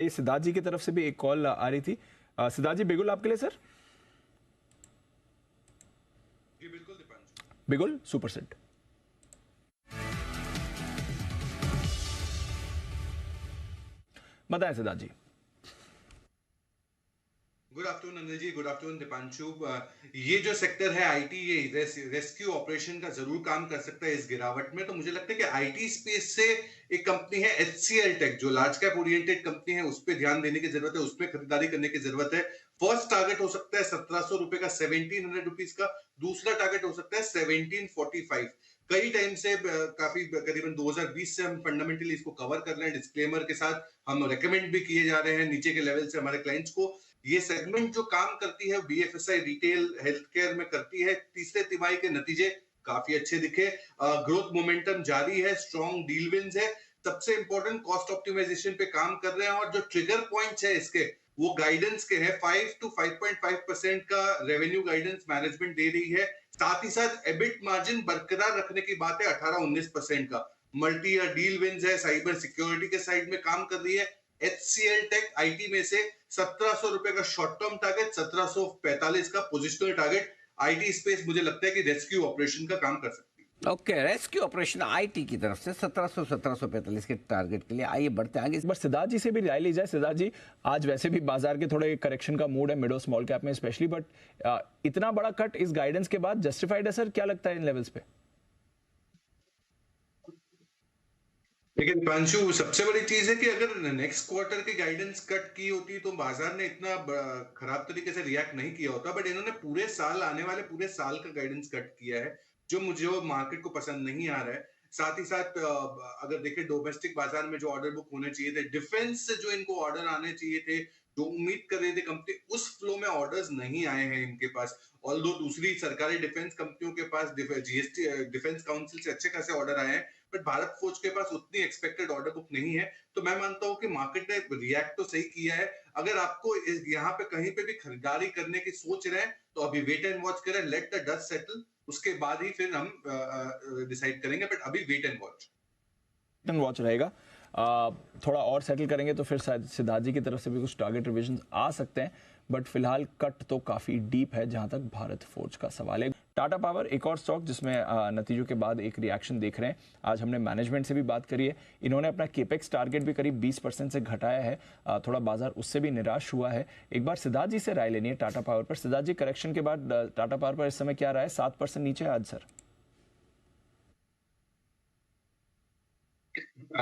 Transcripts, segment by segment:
आइए सिद्धार्थ जी की तरफ से भी एक कॉल आ रही थी। सिद्धार्थ जी, बिगुल आपके लिए सर। जी बिल्कुल दीपांशु। बिगुल सुपर सेट। बताएं सिद्धार्थ जी। Good afternoon Anil ji, good afternoon Deepanshu. ये जो सेक्टर है आईटी, ये रेस्क्यू ऑपरेशन का जरूर काम कर सकता है इस गिरावट में। तो मुझे लगता है कि आईटी स्पेस से एक कंपनी है एचसीएल टेक, जो लार्ज कैप ओरिएंटेड कंपनी है, उस पर ध्यान देने की जरूरत है, उसमें खरीदारी करने की जरूरत है। फर्स्ट टारगेट हो सकता है 1700 रुपए का, 1700 रुपीज का। दूसरा टारगेट हो सकता है 1745। कई टाइम से काफी करीबन 2020 से हम फंडामेंटली इसको कवर कर रहे हैं डिस्क्लेमर के साथ। हम रेकमेंड भी किए जा रहे हैं नीचे के लेवल से हमारे क्लाइंट्स को। ये सेगमेंट जो काम करती है बीएफएसआई रिटेल हेल्थ केयर में करती है। तीसरे तिमाही के नतीजे काफी अच्छे दिखे। ग्रोथ मोमेंटम जारी है, स्ट्रॉन्ग डील विंस है। सबसे इंपॉर्टेंट कॉस्ट ऑप्टिमाइजेशन पे काम कर रहे हैं, और जो ट्रिगर पॉइंट्स है इसके, वो गाइडेंस के हैं। 5 to 5.5% का रेवेन्यू गाइडेंस मैनेजमेंट दे रही है। साथ ही साथ एबिट मार्जिन बरकरार रखने की बात है 18-19% का। मल्टी या डील विंस है, साइबर सिक्योरिटी के साइड में काम कर रही है। एचसीएल टेक आईटी में से 1700 रुपए का शॉर्ट टर्म टारगेट, 1745 का पोजिशनल टारगेट। आईटी स्पेस मुझे लगता है कि रेस्क्यू ऑपरेशन का काम कर सकती है। ओके, रेस्क्यू ऑपरेशन आईटी की तरफ से 1745 के टारगेट के लिए। आइए बढ़ते आगे। इस बार सिद्धार्थ जी से भी राय ली जाए। सिद्धार्थ जी, आज वैसे भी बाजार के थोड़े करेक्शन का मूड है मिडो स्मॉल कैप में स्पेशली, बट इतना बड़ा कट इस गाइडेंस के बाद जस्टिफाइड है सर? क्या लगता है इन लेवल्स पे? लेकिन पांशु, सबसे बड़ी चीज है कि अगर नेक्स्ट क्वार्टर के गाइडेंस कट की होती तो बाजार ने इतना खराब तरीके से रिएक्ट नहीं किया होता। बट इन्होंने पूरे साल, आने वाले पूरे साल का गाइडेंस कट किया है, जो मुझे मार्केट को पसंद नहीं आ रहा है। साथ ही साथ अगर देखें डोमेस्टिक बाजार में जो ऑर्डर बुक होने चाहिए थे, डिफेंस से जो इनको ऑर्डर आने चाहिए थे, जो उम्मीद कर रही थी कंपनी, उस फ्लो में ऑर्डर्स नहीं आए हैं इनके पास। ऑल्दो दूसरी सरकारी डिफेंस कंपनियों के पास जीएसटी डिफेंस काउंसिल से अच्छे खासे ऑर्डर आए हैं, बट भारत फौज के पास उतनी एक्सपेक्टेड ऑर्डर बुक नहीं है। तो मैं मानता हूं कि मार्केट ने रिएक्ट तो सही किया है। अगर आपको यहाँ पे कहीं पे भी खरीदारी करने की सोच रहे हैं, तो अभी वेट एंड वॉच करें, लेट द डस्ट सेटल, उसके बाद ही फिर हम डिसाइड करेंगे। बट अभी वेट एंड वॉच रहेगा। थोड़ा और सेटल करेंगे तो फिर शायद सिद्धार्थ जी की तरफ से भी कुछ टारगेट रिविजन आ सकते हैं, बट फिलहाल कट तो काफ़ी डीप है जहां तक भारत फोर्ज का सवाल है। टाटा पावर एक और स्टॉक जिसमें नतीजों के बाद एक रिएक्शन देख रहे हैं। आज हमने मैनेजमेंट से भी बात करी है, इन्होंने अपना केपेक्स टारगेट भी करीब 20% से घटाया है। थोड़ा बाजार उससे भी निराश हुआ है। एक बार सिद्धार्थ जी से राय लेनी है टाटा पावर पर। सिद्धार्थ जी, करेक्शन के बाद टाटा पावर पर इस समय क्या रहा है? 7% नीचे आज सर।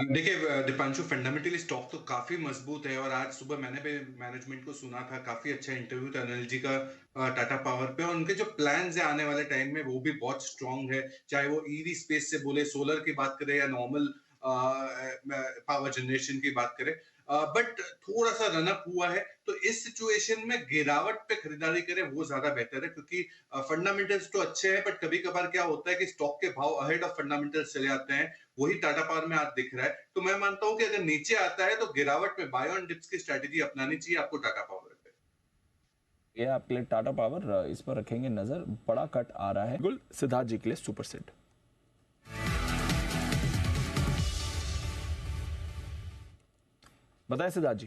देखिए दीपांशु, फंडामेंटली स्टॉक तो काफी मजबूत है, और आज सुबह मैंने भी मैनेजमेंट को सुना था, काफी अच्छा इंटरव्यू था अनिल जी का टाटा पावर पे। और उनके जो प्लान्स है आने वाले टाइम में, वो भी बहुत स्ट्रांग है। चाहे वो ईवी स्पेस से बोले, सोलर की बात करें, या नॉर्मल पावर जनरेशन की बात करें। बट थोड़ा सा रनअप हुआ है, तो इस सिचुएशन में गिरावट पे खरीदारी करें वो ज्यादा बेहतर है, क्योंकि फंडामेंटल्स तो अच्छे हैं, बट कभी कभार क्या होता है कि स्टॉक के भाव अहेड ऑफ फंडामेंटल्स चले आते हैं। वही टाटा पावर में आज दिख रहा है। तो मैं मानता हूं कि अगर नीचे आता है तो गिरावट में बाय ऑन डिप्स की स्ट्रेटेजी अपनानी चाहिए आपको टाटा पावर पे। ये आपके लिए टाटा पावर, इस पर रखेंगे नजर। बड़ा कट आ रहा है। बिल्कुल सिद्धार्थ जी के लिए सुपर सेट। बताएं सिद्धार्थ जी।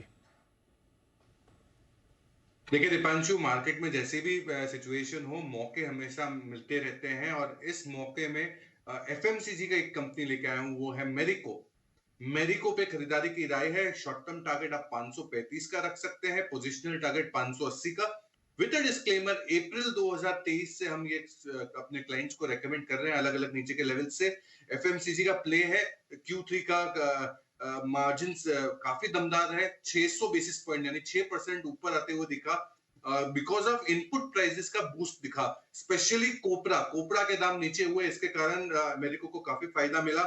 देखिए दीपांशु, मार्केट में जैसे भी सिचुएशन हो, मौके हमेशा मिलते रहते हैं, और इस मौके में एफएमसीजी का एक कंपनी लेके आया हूं, वो है मेरिको। मेरिको पे खरीदारी की राय है। शॉर्ट टर्म टारगेट आप 535 का रख सकते हैं, पोजिशनल टारगेट 580 का। विद अ डिस्क्लेमर, अप्रैल 2023 से हम ये अपने क्लाइंट्स को रेकमेंड कर रहे हैं अलग अलग नीचे के लेवल से। एफएमसीजी का प्ले है। Q3 का मार्जिन काफी दमदार है, 600 बेसिस पॉइंट यानी 6% ऊपर आते हुए दिखा, बिकॉज ऑफ इनपुट प्राइसेस का बूस्ट दिखा। स्पेशली कोपरा के दाम नीचे हुए, इसके कारण मेरिको को काफी फायदा मिला।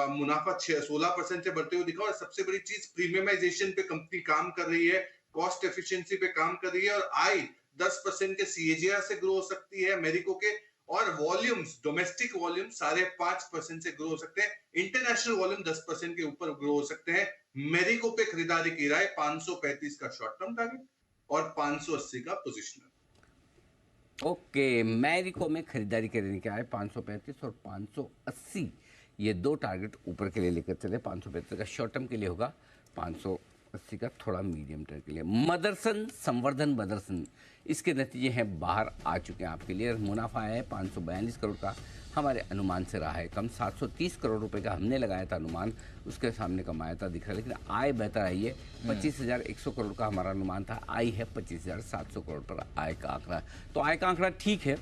मुनाफा 16% से बढ़ते हुए दिखा। और सबसे बड़ी चीज, प्रीमियमाइजेशन पे कंपनी काम कर रही है, कॉस्ट एफिशिएंसी पे काम कर रही है, और आय 10% के सीएजीआर से ग्रो हो सकती है मेरिको के। और वॉल्यूम्स, डोमेस्टिक वॉल्यूम 5.5% से ग्रो हो सकते हैं, इंटरनेशनल वॉल्यूम 10% के ऊपर ग्रो हो सकते हैं। मेरिको पे खरीदारी की राय, 535 का शॉर्ट टर्म टारगेट और 580 का पोजीशनल। ओके, मैरिको में खरीदारी करने का है 535 और 580, ये दो टारगेट ऊपर के लिए लेकर चले। 535 का शॉर्ट टर्म के लिए होगा 500 80 का थोड़ा मीडियम टर्म के लिए। मदरसन संवर्धन मदरसन, इसके नतीजे हैं बाहर आ चुके हैं आपके लिए। मुनाफा है 542 करोड़ का, हमारे अनुमान से रहा है कम। 730 करोड़ रुपए का हमने लगाया था अनुमान, उसके सामने कमाया था दिख रहा है, लेकिन आय बेहतर आई है। 25,100 करोड़ का हमारा अनुमान था, आई है 25,700 करोड़ पर आय का आंकड़ा। तो आय का आंकड़ा ठीक है,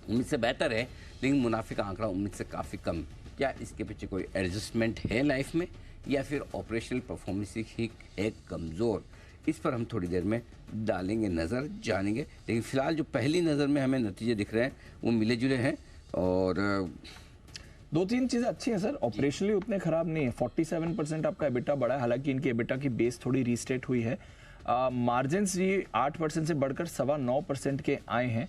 उम्मीद से बेहतर है, लेकिन मुनाफे का आंकड़ा उम्मीद से काफ़ी कम। क्या इसके पीछे कोई एडजस्टमेंट है लाइफ में, या फिर ऑपरेशनल परफॉर्मेंस ही है कमज़ोर? इस पर हम थोड़ी देर में डालेंगे नज़र, जानेंगे। लेकिन फिलहाल जो पहली नज़र में हमें नतीजे दिख रहे हैं वो मिले जुले हैं, और 2-3 चीज़ें अच्छी हैं सर। ऑपरेशनली उतने खराब नहीं है। 47% आपका एबिटा बढ़ा है, हालांकि इनकी एबिटा की बेस थोड़ी रीस्टेट हुई है। मार्जिन्स ये 8% से बढ़कर 9.25% के आए हैं।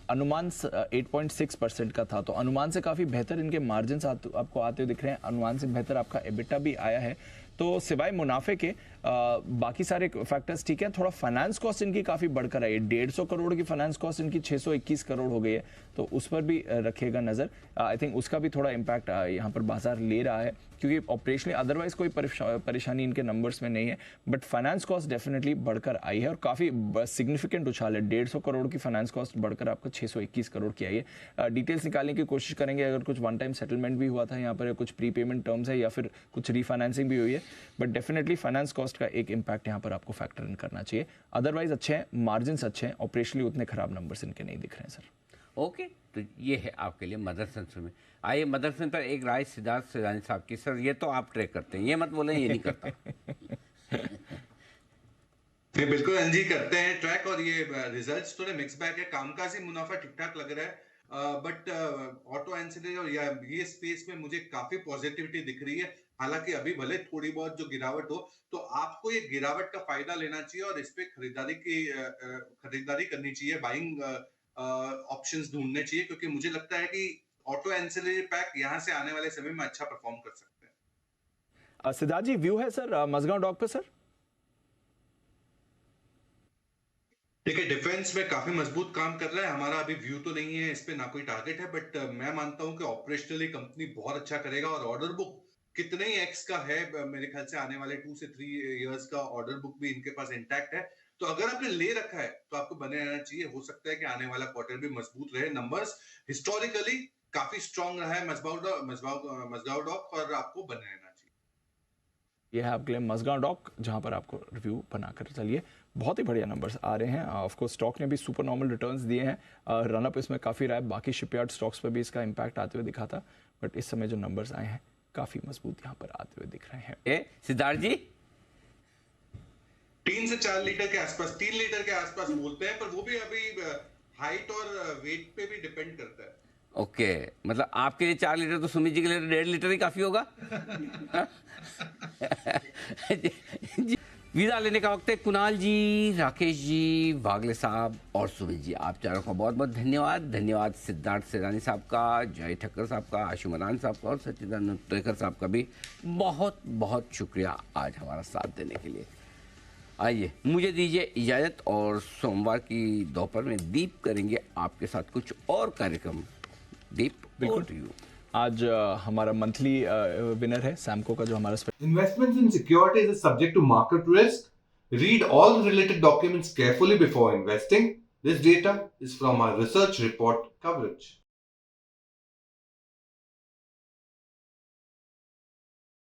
अनुमान 8.6% का था, तो अनुमान से काफ़ी बेहतर इनके मार्जिन्स आपको आते हुए दिख रहे हैं। अनुमान से बेहतर आपका एबिटा भी आया है। तो सिवाय मुनाफे के बाकी सारे फैक्टर्स ठीक है। थोड़ा फाइनेंस कॉस्ट इनकी काफ़ी बढ़कर आई है। 150 करोड़ की फाइनेंस कॉस्ट इनकी 621 करोड़ हो गई है, तो उस पर भी रखिएगा नज़र। आई थिंक उसका भी थोड़ा इम्पैक्ट यहाँ पर बाजार ले रहा है, क्योंकि ऑपरेशनली अदरवाइज कोई परेशानी इनके नंबर्स में नहीं है, बट फाइनेंस कॉस्ट डेफिनेटली बढ़कर आई है और काफ़ी सिग्निफिकेंट उछाल है। 150 करोड़ की फाइनेंस कॉस्ट बढ़कर आपको 621 करोड़ की आई है। डिटेल्स निकालने की कोशिश करेंगे, अगर कुछ वन टाइम सेटलमेंट भी हुआ था यहाँ पर, कुछ प्रीपेमेंट टर्म्स है, या फिर कुछ रीफाइनेंसिंग भी हुई है, बट डेफिनेटली फाइनेंस कॉस्ट का एक इम्पैक्ट यहाँ पर आपको फैक्टर इन करना चाहिए। अदरवाइज अच्छे हैं, मार्जिन्स अच्छे हैं, ऑपरेशनली उतने खराब नंबर्स इनके नहीं दिख रहे हैं सर। ओके, तो ये है आपके लिए मदरसन में। आइए मदरसन पर एक राय सिद्धार्थ सिरानी साहब की। सर ये तो आप ट्रैक करते हैं, ये मत बोलें ये नहीं करता। नहीं, बिल्कुल एनजी करते हैं ट्रैक, और ये रिजल्ट्स थोड़े मिक्स बैग है। कामकाजी मुनाफा ठीक ठाक लग रहा है, बट ऑटो एंसिलरी और ये स्पेस में मुझे काफी पॉजिटिविटी दिख रही है। हालांकि अभी भले थोड़ी बहुत जो गिरावट हो, तो आपको ये गिरावट का फायदा लेना चाहिए और इस पे खरीदारी करनी चाहिए, बाइंग ऑप्शंस ढूंढने चाहिए, क्योंकि मुझे लगता है कि ऑटो एंसिलरी पैक यहाँ से आने वाले समय में अच्छा परफॉर्म कर सकते हैं। सिद्धार्थ जी, व्यू है सर मझगांव डॉक पे सर? देखिए, डिफेंस में काफी मजबूत काम कर रहा है। हमारा अभी व्यू तो नहीं है इस पे, ना कोई टारगेट है, बट मैं मानता हूं कि ऑपरेशनली कंपनी बहुत अच्छा करेगा। और ऑर्डर बुक कितने ही एक्स का है, मेरे ख्याल से आने वाले 2 से 3 इयर्स का ऑर्डर बुक भी इनके पास इंटैक्ट है। तो अगर आपने ले रखा है तो आपको बने रहना चाहिए। हो सकता है कि आने वाला क्वार्टर भी मजबूत रहे। नंबर्स हिस्टोरिकली काफी स्ट्रांग रहा है मझगांव डॉक, और आपको बने रहना चाहिए। यह है आपके लिए मझगांव डॉक, जहां पर आपको रिव्यू बनाकर चलिए। बहुत ही बढ़िया नंबर्स आ रहे हैं। ऑफ कोर्स स्टॉक ने भी सुपर नॉर्मल रिटर्न्स दिए हैं। रनअप इसमें काफ़ी रहा है, बाकी शिपयार्ड स्टॉक्स पर भी इसका इम्पैक्ट आते हुए दिखा था, बट इस समय जो नंबर्स आए हैं काफ़ी मजबूत यहाँ पर आते हुए दिख रहे हैं। सिद्धार्थ जी 3 से 4 लीटर के आसपास, 3 लीटर के आसपास बोलते हैं, पर वो भी अभी हाइट और वेट पे भी डिपेंड करता है। ओके, मतलब आपके लिए 4 लीटर तो सुमित जी के लिए 1.5 लीटर ही काफी होगा। जी, विदा लेने का वक्त है। कुणाल जी, राकेश जी, वागले साहब और सुमित जी, आप चारों का बहुत बहुत धन्यवाद। धन्यवाद सिद्धार्थ सिरानी साहब का, जय ठक्कर साहब का, आशु मरान साहब का और सच्चिदानंद टेकर साहब का भी बहुत बहुत शुक्रिया आज हमारा साथ देने के लिए। आइए मुझे दीजिए इजाज़त, और सोमवार की दोपहर में दीप करेंगे आपके साथ कुछ और कार्यक्रम। दीप, बिल्कुल। आज हमारा मंथली विनर है सैमको का, जो हमारा Investments in securities is subject to market risk. Read all related documents carefully before investing. This data is from our research report coverage.